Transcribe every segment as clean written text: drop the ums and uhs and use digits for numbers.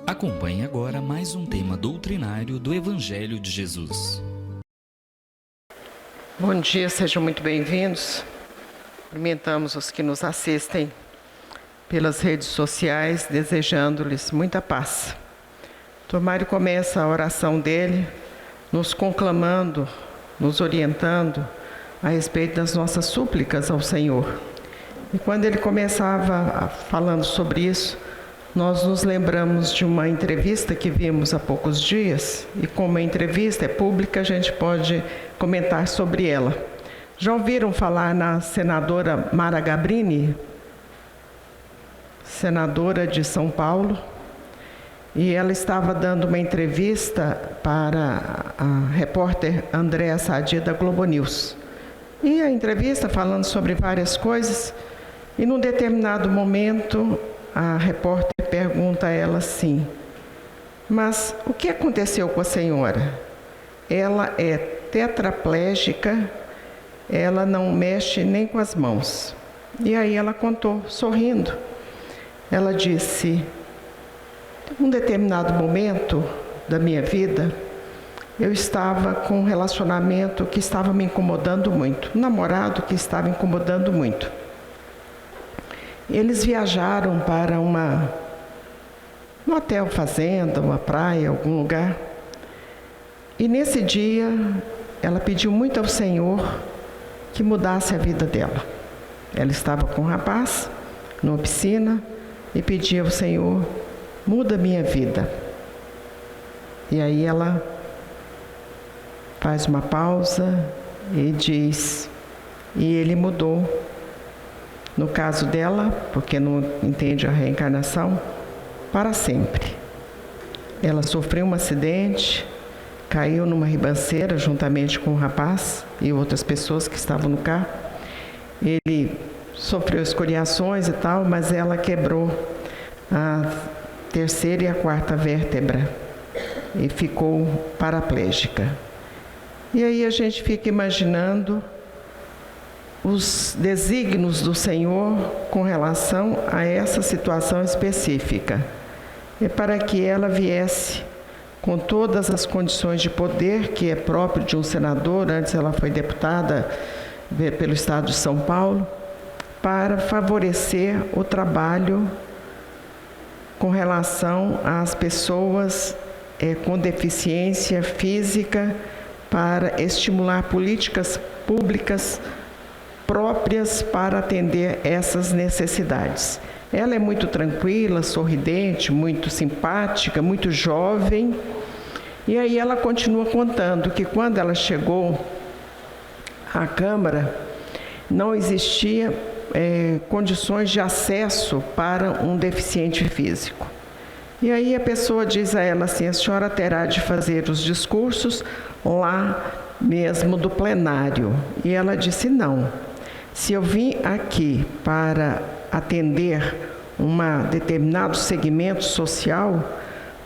Acompanhe agora mais um tema doutrinário do Evangelho de Jesus. Bom dia, sejam muito bem-vindos. Cumprimentamos os que nos assistem pelas redes sociais, desejando-lhes muita paz. Tomário começa a oração dele, nos conclamando, nos orientando a respeito das nossas súplicas ao Senhor. E quando ele começava falando sobre isso, nós nos lembramos de uma entrevista que vimos há poucos dias, e como a entrevista é pública, a gente pode comentar sobre ela. Já ouviram falar na senadora Mara Gabrini, senadora de São Paulo? E ela estava dando uma entrevista para a repórter Andréa Sadi da Globo News. E a entrevista falando sobre várias coisas, e num determinado momento a repórter pergunta a ela assim: mas o que aconteceu com a senhora? Ela é tetraplégica, ela não mexe nem com as mãos. E aí ela contou, sorrindo. Ela disse: num determinado momento da minha vida, eu estava com um relacionamento que estava me incomodando muito, um namorado que estava incomodando muito. Eles viajaram para um hotel fazenda, uma praia, algum lugar. E nesse dia, ela pediu muito ao Senhor que mudasse a vida dela. Ela estava com um rapaz, numa piscina, e pedia ao Senhor: muda a minha vida. E aí ela faz uma pausa e diz: e ele mudou. No caso dela, porque não entende a reencarnação, para sempre. Ela sofreu um acidente, caiu numa ribanceira juntamente com o rapaz e outras pessoas que estavam no carro. Ele sofreu escoriações e tal, mas ela quebrou a terceira e a quarta vértebra e ficou paraplégica. E aí a gente fica imaginando os desígnios do Senhor com relação a essa situação específica. É para que ela viesse com todas as condições de poder que é próprio de um senador, antes ela foi deputada pelo estado de São Paulo, para favorecer o trabalho com relação às pessoas com deficiência física, para estimular políticas públicas próprias para atender essas necessidades. Ela é muito tranquila, sorridente, muito simpática, muito jovem. E aí ela continua contando que quando ela chegou à Câmara, não existia condições de acesso para um deficiente físico. E aí a pessoa diz a ela assim: a senhora terá de fazer os discursos lá mesmo do plenário. E ela disse: não. Se eu vim aqui para atender um determinado segmento social,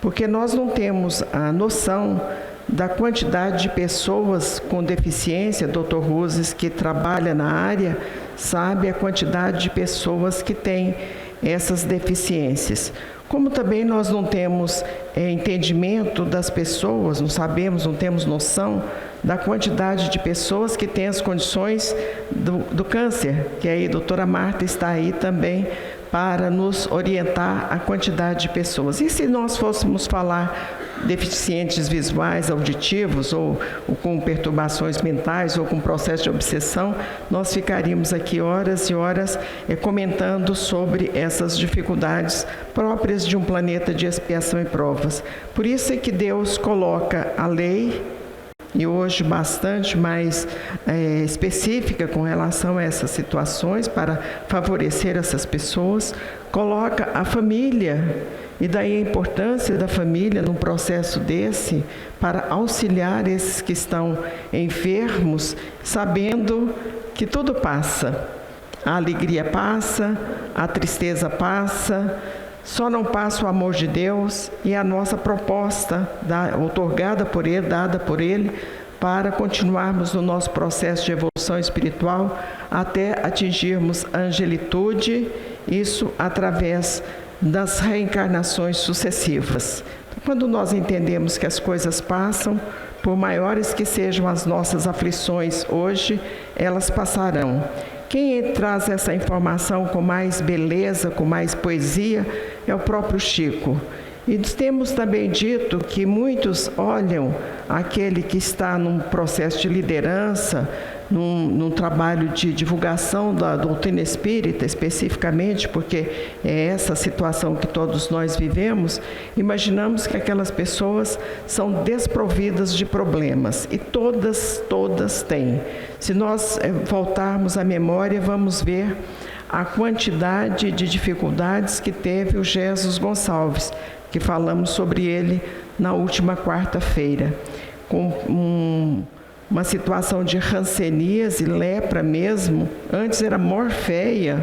porque nós não temos a noção da quantidade de pessoas com deficiência. Dr. Roses, que trabalha na área, sabe a quantidade de pessoas que têm essas deficiências. Como também nós não temos entendimento das pessoas, não sabemos, não temos noção da quantidade de pessoas que têm as condições do câncer, que aí a doutora Marta está aí também para nos orientar a quantidade de pessoas. E se nós fôssemos falar deficientes visuais, auditivos, ou com perturbações mentais, ou com processo de obsessão, nós ficaríamos aqui horas e horas comentando sobre essas dificuldades próprias de um planeta de expiação e provas. Por isso é que Deus coloca a lei, e hoje bastante mais específica com relação a essas situações, para favorecer essas pessoas, coloca a família, e daí a importância da família num processo desse, para auxiliar esses que estão enfermos, sabendo que tudo passa. A alegria passa, a tristeza passa, só não passa o amor de Deus e a nossa proposta, outorgada por Ele, dada por Ele, para continuarmos no nosso processo de evolução espiritual até atingirmos a angelitude, isso através das reencarnações sucessivas. Quando nós entendemos que as coisas passam, por maiores que sejam as nossas aflições hoje, elas passarão. Quem traz essa informação com mais beleza, com mais poesia, é o próprio Chico. E temos também dito que muitos olham aquele que está num processo de liderança, num trabalho de divulgação da doutrina espírita, especificamente, porque é essa situação que todos nós vivemos, imaginamos que aquelas pessoas são desprovidas de problemas, e todas têm. Se nós voltarmos à memória, vamos ver a quantidade de dificuldades que teve o Jesus Gonçalves, que falamos sobre ele na última quarta-feira, com uma situação de hanseníase, lepra mesmo, antes era morféia,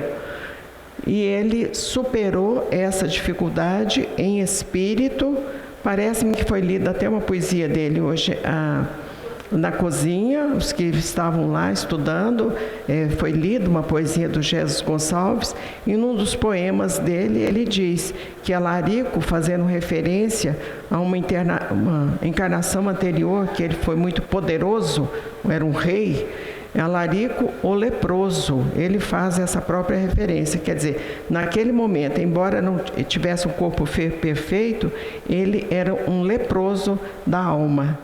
e ele superou essa dificuldade em espírito. Parece-me que foi lida até uma poesia dele hoje na cozinha, os que estavam lá estudando, foi lida uma poesia do Jesus Gonçalves, e num dos poemas dele ele diz que Alarico, fazendo referência a uma encarnação anterior, que ele foi muito poderoso, era um rei, Alarico o leproso, ele faz essa própria referência, quer dizer, naquele momento, embora não tivesse um corpo perfeito, ele era um leproso da alma.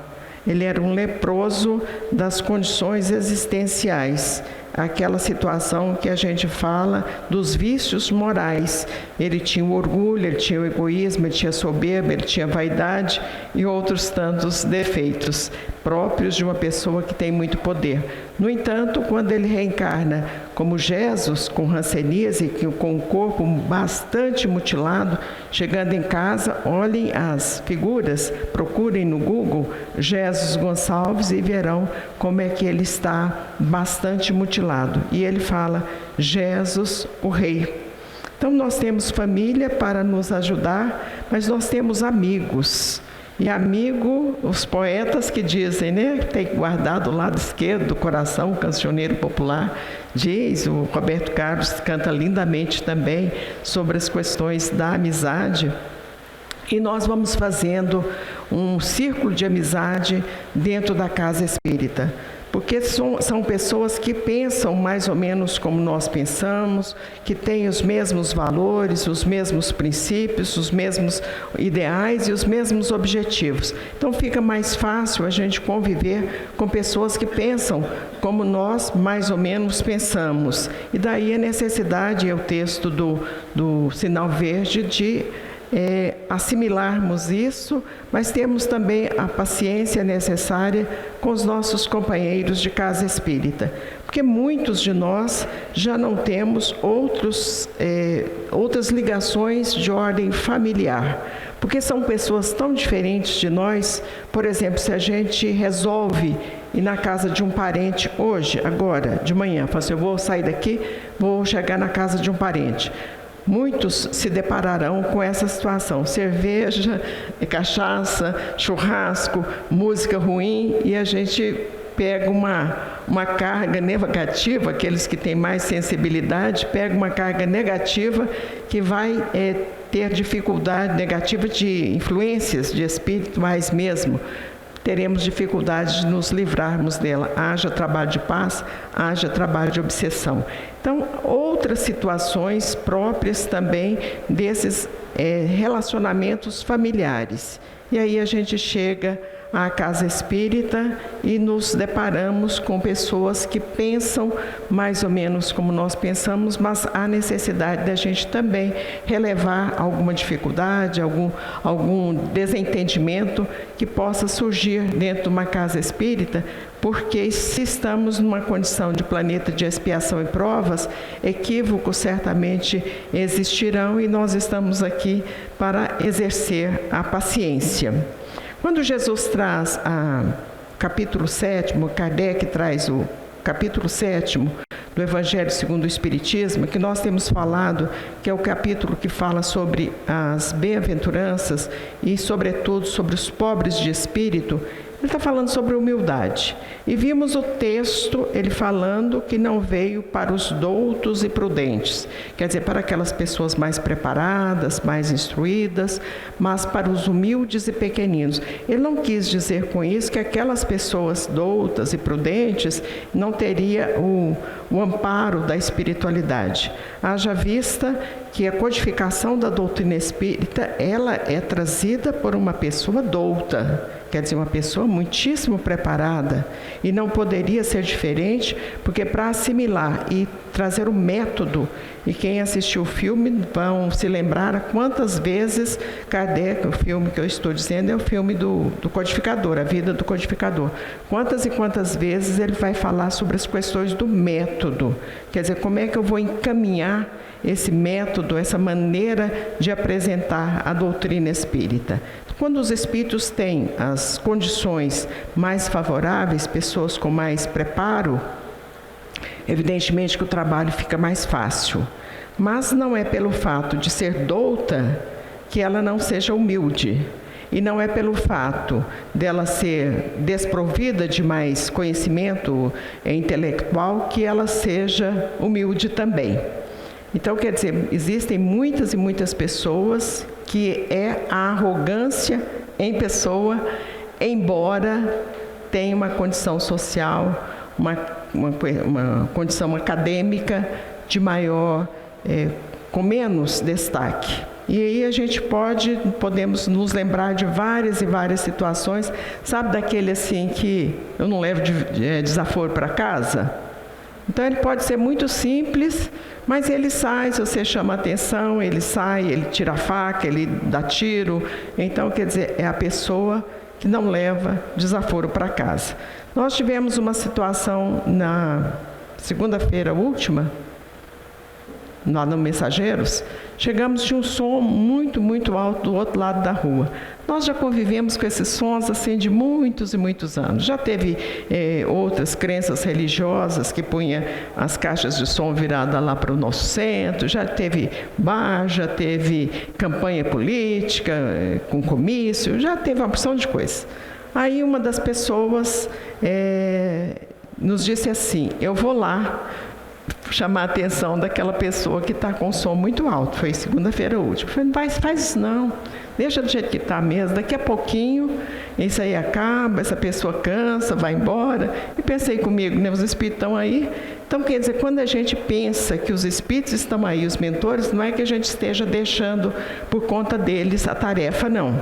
Ele era um leproso das condições existenciais, aquela situação que a gente fala dos vícios morais. Ele tinha o orgulho, ele tinha o egoísmo, ele tinha a soberba, ele tinha a vaidade e outros tantos defeitos próprios de uma pessoa que tem muito poder. No entanto, quando ele reencarna como Jesus, com hanseníase, com o corpo bastante mutilado, chegando em casa, olhem as figuras, procurem no Google Jesus Gonçalves e verão como é que ele está bastante mutilado. E ele fala, Jesus, o Rei. Então nós temos família para nos ajudar, mas nós temos amigos. E amigo, os poetas que dizem, né? Tem que guardar do lado esquerdo do coração, o cancioneiro popular diz, o Roberto Carlos canta lindamente também sobre as questões da amizade. E nós vamos fazendo um círculo de amizade dentro da casa espírita. Porque são pessoas que pensam mais ou menos como nós pensamos, que têm os mesmos valores, os mesmos princípios, os mesmos ideais e os mesmos objetivos. Então fica mais fácil a gente conviver com pessoas que pensam como nós mais ou menos pensamos. E daí a necessidade, é o texto do Sinal Verde, de assimilarmos isso, mas temos também a paciência necessária com os nossos companheiros de casa espírita, porque muitos de nós já não temos outras ligações de ordem familiar, porque são pessoas tão diferentes de nós. Por exemplo, se a gente resolve ir na casa de um parente hoje, agora, de manhã, fala assim, eu vou sair daqui, vou chegar na casa de um parente. Muitos se depararão com essa situação, cerveja, cachaça, churrasco, música ruim, e a gente pega uma carga negativa, aqueles que têm mais sensibilidade, pega uma carga negativa que vai ter dificuldade negativa de influências de espirituais mesmo. Teremos dificuldade de nos livrarmos dela. Haja trabalho de paz, haja trabalho de obsessão. Então, outras situações próprias também desses relacionamentos familiares. E aí a gente chega à casa espírita e nos deparamos com pessoas que pensam mais ou menos como nós pensamos, mas há necessidade da gente também relevar alguma dificuldade, algum desentendimento que possa surgir dentro de uma casa espírita, porque se estamos numa condição de planeta de expiação e provas, equívocos certamente existirão e nós estamos aqui para exercer a paciência. Quando Jesus traz capítulo 7º, Kardec traz o capítulo 7º do Evangelho segundo o Espiritismo, que nós temos falado que é o capítulo que fala sobre as bem-aventuranças e, sobretudo, sobre os pobres de espírito, Ele está falando sobre humildade. E vimos o texto, ele falando que não veio para os doutos e prudentes, quer dizer, para aquelas pessoas mais preparadas, mais instruídas, mas para os humildes e pequeninos. Ele não quis dizer com isso que aquelas pessoas doutas e prudentes não teria o amparo da espiritualidade. Haja vista que a codificação da doutrina espírita, ela é trazida por uma pessoa douta, quer dizer, uma pessoa muitíssimo preparada, e não poderia ser diferente, porque para assimilar e trazer o método, e quem assistiu o filme vão se lembrar quantas vezes Kardec, o filme que eu estou dizendo é o filme do codificador, a vida do codificador, quantas e quantas vezes ele vai falar sobre as questões do método, quer dizer, como é que eu vou encaminhar esse método, essa maneira de apresentar a doutrina espírita. Quando os espíritos têm as condições mais favoráveis, pessoas com mais preparo, evidentemente que o trabalho fica mais fácil. Mas não é pelo fato de ser douta que ela não seja humilde. E não é pelo fato dela ser desprovida de mais conhecimento intelectual que ela seja humilde também. Então, quer dizer, existem muitas e muitas pessoas que é a arrogância em pessoa, embora tenha uma condição social, uma condição acadêmica de maior, com menos destaque. E aí a gente podemos nos lembrar de várias e várias situações, sabe daquele assim que eu não levo desaforo para casa? Então ele pode ser muito simples, mas ele sai, se você chama a atenção, ele sai, ele tira a faca, ele dá tiro. Então, quer dizer, é a pessoa que não leva desaforo para casa. Nós tivemos uma situação na segunda-feira última, lá no Mensageiros, chegamos de um som muito, muito alto do outro lado da rua. Nós já convivemos com esses sons assim de muitos e muitos anos. Já teve outras crenças religiosas que punham as caixas de som viradas lá para o nosso centro, já teve bar, já teve campanha política com comício, já teve uma porção de coisas. Aí uma das pessoas nos disse assim, eu vou lá chamar a atenção daquela pessoa que está com o som muito alto. Foi segunda-feira última. Eu falei, faz isso não, deixa do jeito que está mesmo, daqui a pouquinho isso aí acaba, essa pessoa cansa, vai embora. E pensei comigo, né, os espíritos estão aí. Então, quer dizer, quando a gente pensa que os espíritos estão aí, os mentores, não é que a gente esteja deixando por conta deles a tarefa, não.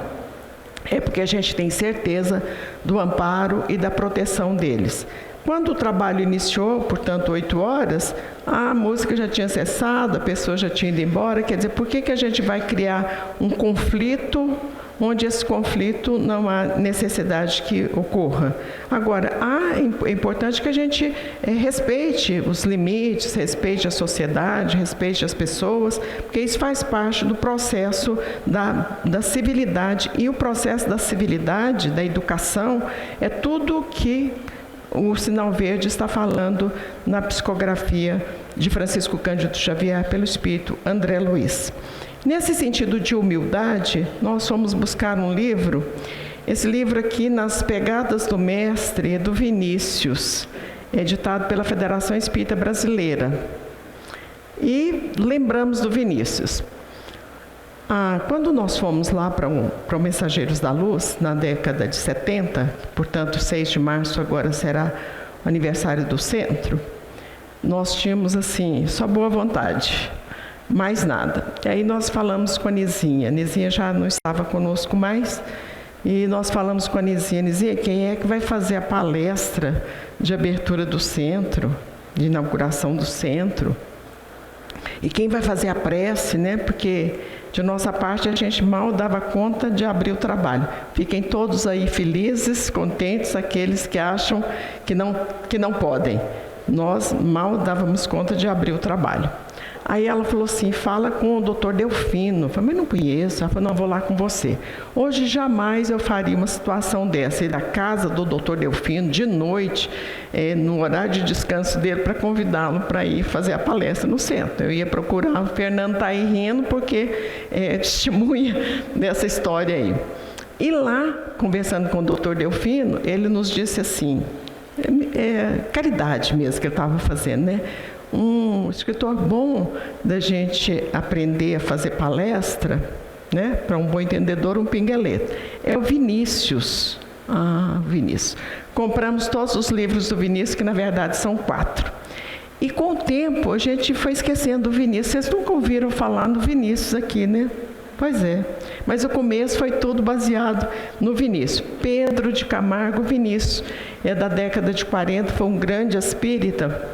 É porque a gente tem certeza do amparo e da proteção deles. Quando o trabalho iniciou, portanto, 8 horas, a música já tinha cessado, a pessoa já tinha ido embora. Quer dizer, por que a gente vai criar um conflito onde esse conflito não há necessidade que ocorra? Agora, é importante que a gente respeite os limites, respeite a sociedade, respeite as pessoas, porque isso faz parte do processo da civilidade. E o processo da civilidade, da educação, é tudo que o Sinal Verde está falando na psicografia de Francisco Cândido Xavier pelo espírito André Luiz. Nesse sentido de humildade, nós fomos buscar um livro, esse livro aqui, Nas Pegadas do Mestre, é do Vinícius, editado pela Federação Espírita Brasileira. E lembramos do Vinícius. Quando nós fomos lá para o Mensageiros da Luz, na década de 70, portanto, 6 de março agora será o aniversário do centro, nós tínhamos, assim, só boa vontade, mais nada. E aí nós falamos com a Nizinha. A Nizinha já não estava conosco mais, e nós falamos com a Nizinha. Nizinha, quem é que vai fazer a palestra de abertura do centro, de inauguração do centro? E quem vai fazer a prece, né? Porque de nossa parte, a gente mal dava conta de abrir o trabalho. Fiquem todos aí felizes, contentes, aqueles que acham que não podem. Nós mal dávamos conta de abrir o trabalho. Aí ela falou assim, fala com o doutor Delfino. Eu falei, mas não conheço. Ela falou, não, vou lá com você. Hoje jamais eu faria uma situação dessa, ir da casa do doutor Delfino, de noite, no horário de descanso dele, para convidá-lo para ir fazer a palestra no centro. Eu ia procurar, o Fernando está aí rindo, porque é testemunha dessa história aí. E lá, conversando com o doutor Delfino, ele nos disse assim, caridade mesmo que ele estava fazendo, né? Um escritor bom da gente aprender a fazer palestra, né? Para um bom entendedor, um pinga-letra, é o Vinícius. Vinícius. Compramos todos os livros do Vinícius, que na verdade são 4. E com o tempo a gente foi esquecendo do Vinícius. Vocês nunca ouviram falar no Vinícius aqui, né? Pois é. Mas o começo foi tudo baseado no Vinícius. Pedro de Camargo Vinícius, é da década de 40, foi um grande espírita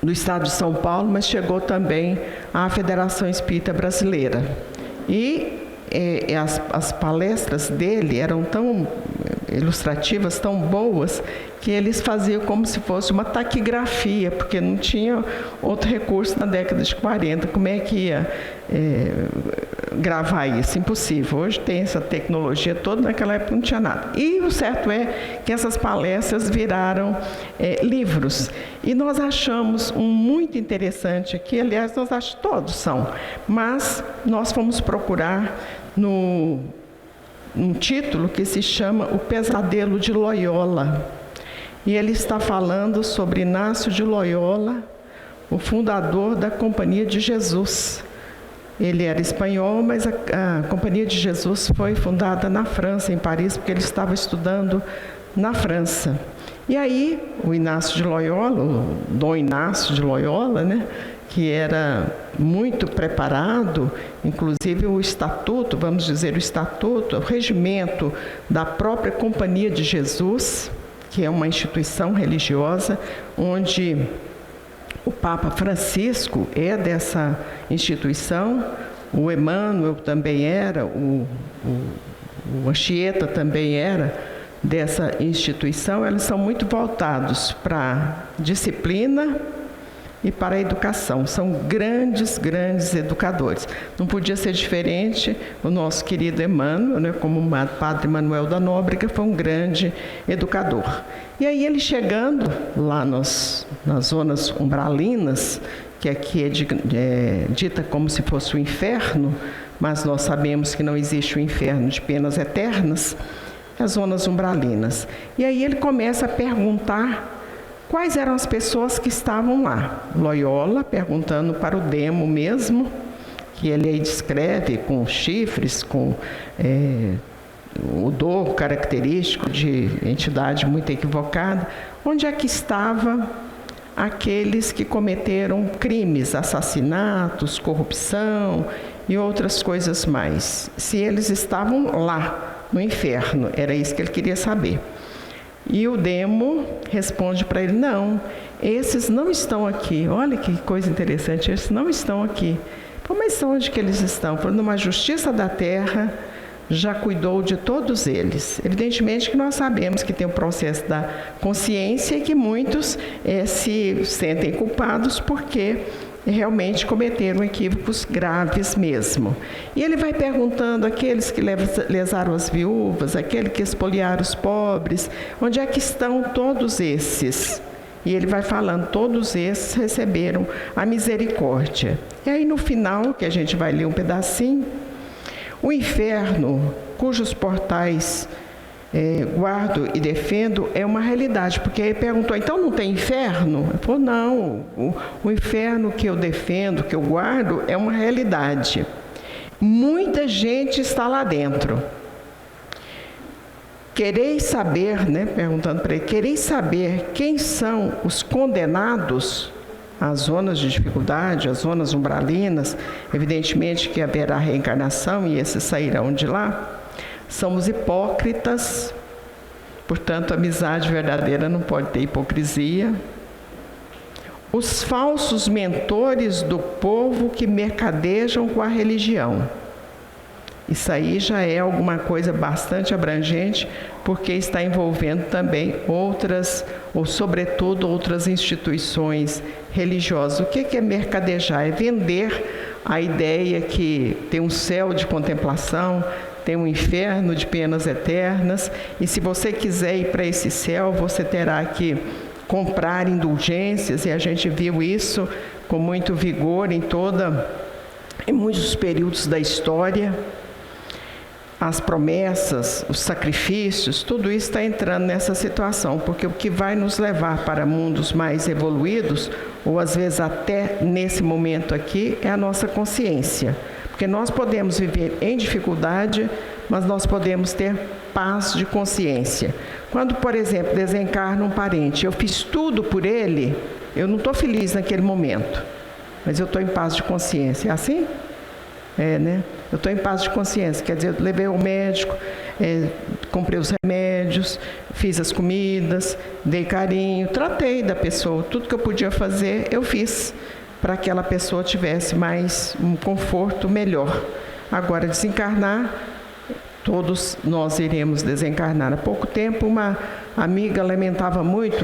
do estado de São Paulo, mas chegou também à Federação Espírita Brasileira. E as palestras dele eram tão ilustrativas, tão boas, que eles faziam como se fosse uma taquigrafia, porque não tinha outro recurso na década de 40. Como é que ia gravar isso? Impossível. Hoje tem essa tecnologia toda, naquela época não tinha nada. E o certo é que essas palestras viraram livros. E nós achamos um muito interessante aqui, aliás, nós achamos todos são, mas nós fomos procurar um título que se chama O Pesadelo de Loyola. E ele está falando sobre Inácio de Loyola, o fundador da Companhia de Jesus. Ele era espanhol, mas a Companhia de Jesus foi fundada na França, em Paris, porque ele estava estudando na França. E aí, o Inácio de Loyola, o Dom Inácio de Loyola, né, que era muito preparado, inclusive o estatuto, vamos dizer, o regimento da própria Companhia de Jesus, que é uma instituição religiosa, onde o Papa Francisco é dessa instituição, o Emmanuel também era, o Anchieta também era dessa instituição. Eles são muito voltados para disciplina e para a educação. São grandes educadores. Não podia ser diferente. O nosso querido Emmanuel, né, como o Padre Manuel da Nóbrega, foi um grande educador. E aí ele chegando lá nas zonas umbralinas, que aqui é dita como se fosse o inferno, mas nós sabemos que não existe o inferno de penas eternas, as zonas umbralinas. E aí ele começa a perguntar quais eram as pessoas que estavam lá. Loyola perguntando para o demo mesmo, que ele aí descreve com chifres, com o dor característico de entidade muito equivocada. Onde é que estavam aqueles que cometeram crimes, assassinatos, corrupção e outras coisas mais? Se eles estavam lá, no inferno, era isso que ele queria saber. E o demo responde para ele, não, esses não estão aqui. Olha que coisa interessante, esses não estão aqui. Pô, mas onde que eles estão? Falando, numa justiça da terra já cuidou de todos eles. Evidentemente que nós sabemos que tem o processo da consciência e que muitos se sentem culpados porque realmente cometeram equívocos graves mesmo. E ele vai perguntando aqueles que lesaram as viúvas, aqueles que expoliaram os pobres, onde é que estão todos esses? E ele vai falando, todos esses receberam a misericórdia. E aí no final, que a gente vai ler um pedacinho, o inferno, cujos portais guardo e defendo, é uma realidade, porque ele perguntou, então não tem inferno? Ele falou, não, o inferno que eu defendo, que eu guardo, é uma realidade. Muita gente está lá dentro. Quereis saber, né, perguntando para ele, quereis saber quem são os condenados às zonas de dificuldade, às zonas umbralinas? Evidentemente que haverá reencarnação e esses sairão de lá. São os hipócritas, portanto, a amizade verdadeira não pode ter hipocrisia. Os falsos mentores do povo que mercadejam com a religião. Isso aí já é alguma coisa bastante abrangente, porque está envolvendo também outras, ou sobretudo outras instituições religiosas. O que é mercadejar? É vender a ideia que tem um céu de contemplação, tem um inferno de penas eternas, e se você quiser ir para esse céu, você terá que comprar indulgências, e a gente viu isso com muito vigor em muitos períodos da história. as promessas, os sacrifícios, tudo isso está entrando nessa situação, porque o que vai nos levar para mundos mais evoluídos, ou às vezes até nesse momento aqui, é a nossa consciência. Porque nós podemos viver em dificuldade, mas nós podemos ter paz de consciência. Quando, por exemplo, desencarna um parente, eu fiz tudo por ele, eu não estou feliz naquele momento, mas eu estou em paz de consciência. É assim? É, né? Eu estou em paz de consciência, quer dizer, eu levei ao médico, comprei os remédios, fiz as comidas, dei carinho, tratei da pessoa, tudo que eu podia fazer, eu fiz, para que aquela pessoa tivesse mais um conforto melhor. Agora, desencarnar, todos nós iremos desencarnar. Há pouco tempo, uma amiga lamentava muito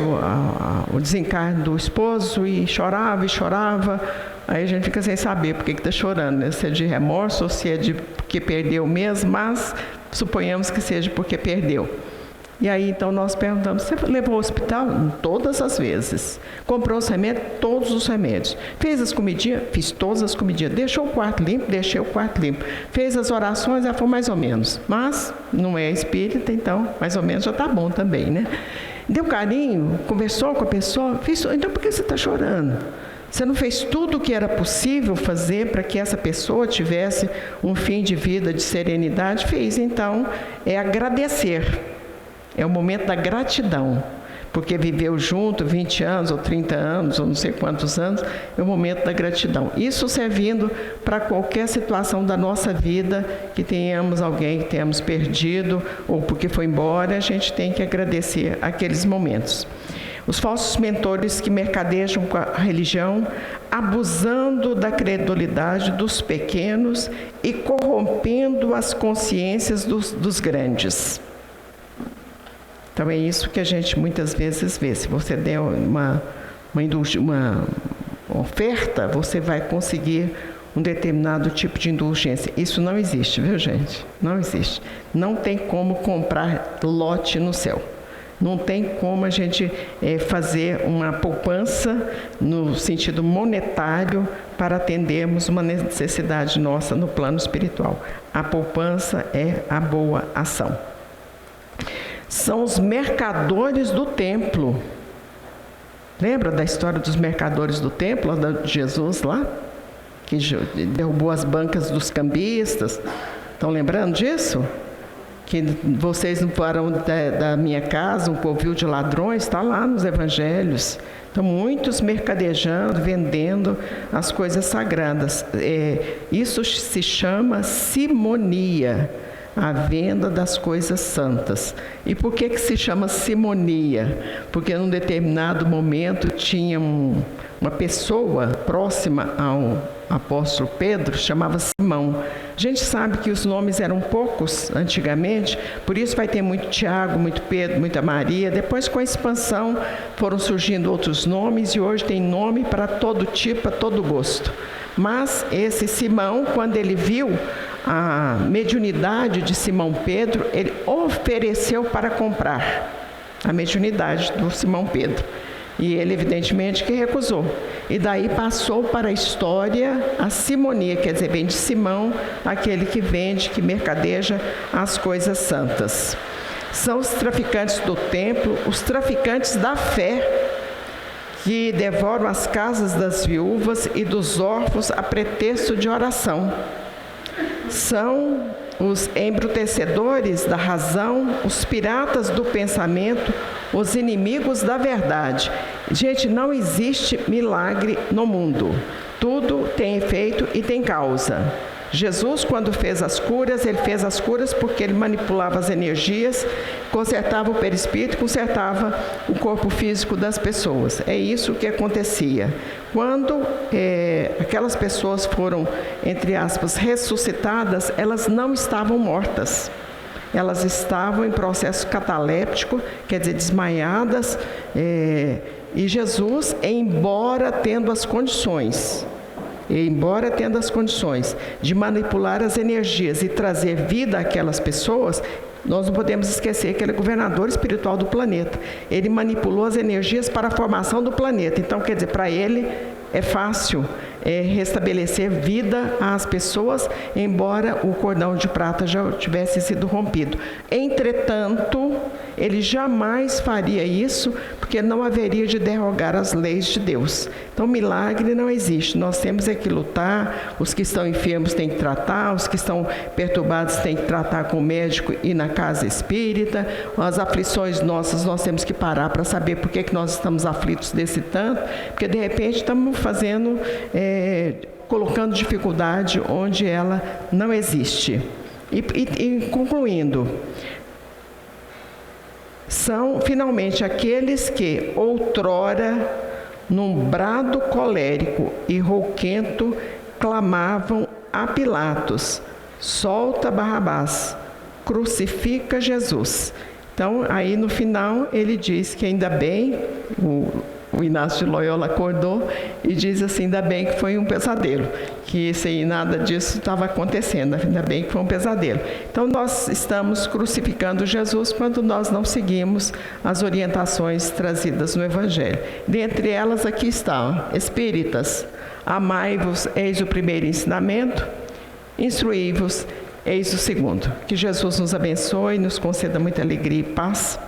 o desencarne do esposo e chorava. Aí a gente fica sem saber por que está chorando, né? Se é de remorso ou se é de porque perdeu mesmo, mas suponhamos que seja porque perdeu. E aí então nós perguntamos, você levou ao hospital? Todas as vezes. Comprou os remédios? Todos os remédios. Fez as comidinhas? Fiz todas as comidinhas. Deixou o quarto limpo? Deixei o quarto limpo. Fez as orações? Ela foi mais ou menos. Mas não é espírita, então mais ou menos já está bom também, né? Deu carinho? Conversou com a pessoa? Fez, então por que você está chorando? Você não fez tudo o que era possível fazer para que essa pessoa tivesse um fim de vida de serenidade? Fez, então, é agradecer. É o momento da gratidão, porque viveu junto 20 anos, ou 30 anos, ou não sei quantos anos, é o momento da gratidão. Isso servindo para qualquer situação da nossa vida, que tenhamos alguém que tenhamos perdido, ou porque foi embora, a gente tem que agradecer aqueles momentos. Os falsos mentores que mercadejam com a religião, abusando da credulidade dos pequenos e corrompendo as consciências dos grandes. Então é isso que a gente muitas vezes vê. Se você der uma oferta, você vai conseguir um determinado tipo de indulgência. Isso não existe, viu, gente? Não existe. Não tem como comprar lote no céu. Não tem como a gente fazer uma poupança no sentido monetário para atendermos uma necessidade nossa no plano espiritual. A poupança é a boa ação. São os mercadores do templo. Lembra da história dos mercadores do templo, de Jesus lá? Que derrubou as bancas dos cambistas. Estão lembrando disso? Que vocês não foram da minha casa, um covil de ladrões, está lá nos evangelhos. Então, muitos mercadejando, vendendo as coisas sagradas. Isso se chama simonia, a venda das coisas santas. E por que se chama simonia? Porque num determinado momento tinha uma pessoa próxima ao apóstolo Pedro, chamava Simão. A gente sabe que os nomes eram poucos antigamente, por isso vai ter muito Tiago, muito Pedro, muita Maria. Depois, com a expansão, foram surgindo outros nomes e hoje tem nome para todo tipo, para todo gosto. Mas esse Simão, quando ele viu a mediunidade de Simão Pedro, ele ofereceu para comprar a mediunidade do Simão Pedro. E ele, evidentemente, que recusou. E daí passou para a história a simonia, quer dizer, vem de Simão, aquele que vende, que mercadeja as coisas santas. São os traficantes do templo, os traficantes da fé, que devoram as casas das viúvas e dos órfãos a pretexto de oração. São os embrutecedores da razão, os piratas do pensamento, os inimigos da verdade. Gente, não existe milagre no mundo. Tudo tem efeito e tem causa. Jesus, quando fez as curas, ele fez as curas porque ele manipulava as energias, consertava o perispírito, consertava o corpo físico das pessoas. É isso que acontecia. Quando aquelas pessoas foram, entre aspas, ressuscitadas, elas não estavam mortas. Elas estavam em processo cataléptico, quer dizer, desmaiadas, e Jesus, embora tendo as condições de manipular as energias e trazer vida àquelas pessoas, nós não podemos esquecer que ele é governador espiritual do planeta. Ele manipulou as energias para a formação do planeta. Então, quer dizer, para ele é fácil restabelecer vida às pessoas, embora o cordão de prata já tivesse sido rompido. Entretanto, ele jamais faria isso, porque não haveria de derrogar as leis de Deus. Então, milagre não existe. Nós temos que lutar, os que estão enfermos têm que tratar, os que estão perturbados têm que tratar com o médico e na casa espírita. As aflições nossas, nós temos que parar para saber por que nós estamos aflitos desse tanto, porque de repente estamos fazendo, colocando dificuldade onde ela não existe. E concluindo, são finalmente aqueles que outrora, num brado colérico e rouquento, clamavam a Pilatos: solta Barrabás, crucifica Jesus. Então, aí no final, ele diz que ainda bem, o Inácio de Loyola acordou e diz assim: ainda bem que foi um pesadelo, que nada disso estava acontecendo, ainda bem que foi um pesadelo. Então, nós estamos crucificando Jesus quando nós não seguimos as orientações trazidas no Evangelho. Dentre elas, aqui está: espíritas, amai-vos, eis o primeiro ensinamento, instruí-vos, eis o segundo. Que Jesus nos abençoe e nos conceda muita alegria e paz.